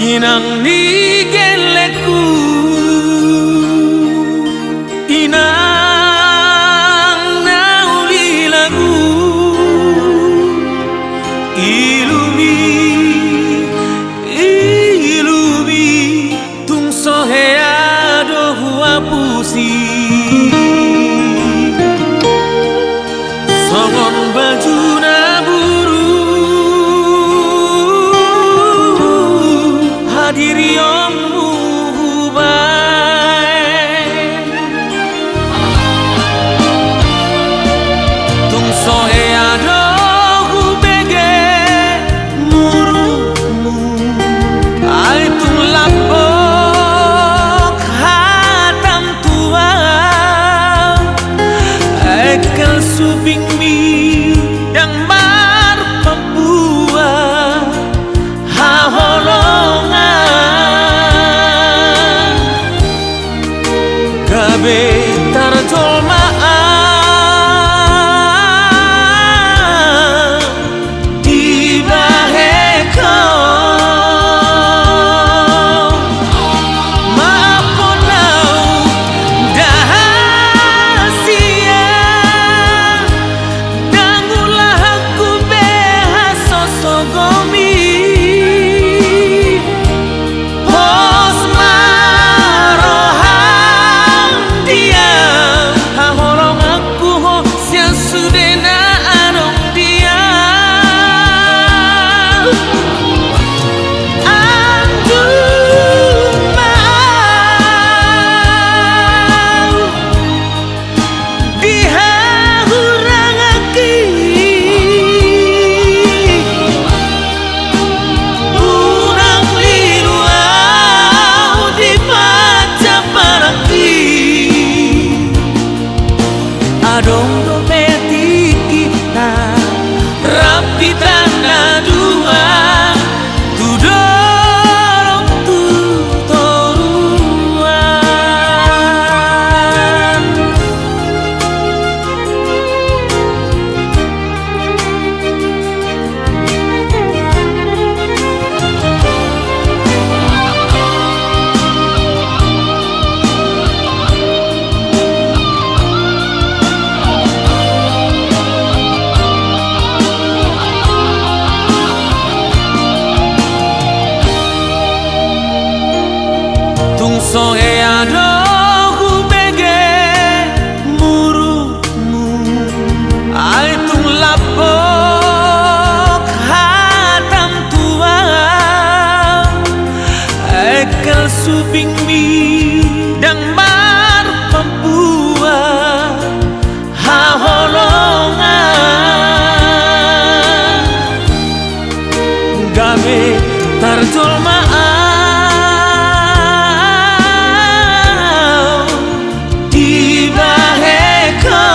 Inang ni geleku, inang nauli lagu, ilumi, ilumi, tung sohe ado hua pusi, songon baju naburu, hadiri ommu hubai, tung sohe ado hubege murumu, ai tung lapok hatam tua, ai kel subing mi yang mar Papua haholongan gabe tarjolmaan di baheko maaponau dahasia dangulah aku beha sosogomi hos marohang dia hahorong aku ho sia sudena anong dia andu mau dihahurangaki urang liruau dibaca parati adong dometi kita rapi tanda dua tudorong tutoruan tung sohe ado hubege murumu, ai tung lapok hatam tua, ai kel subing mi dang mar Papua haholongan gabe tarjolmaan di baheko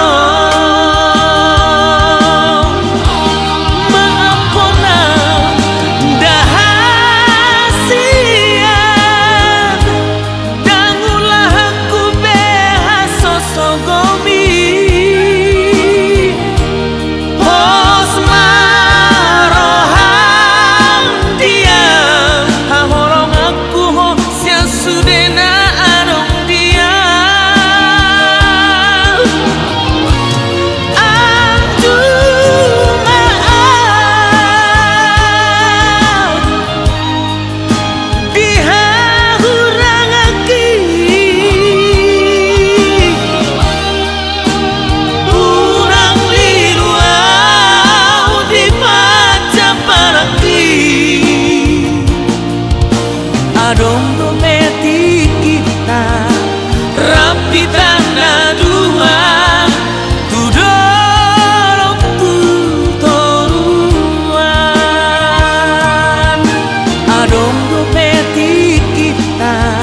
maaponau dahasia dangulah aku beha sosogomi hos marohang dia hahorong aku ho sia sudena anong dia andu maaf dihahurangaki urang liruau dibaca parati adong dometi kita rapi tanda dua tudorong tutoruan adong dometi kita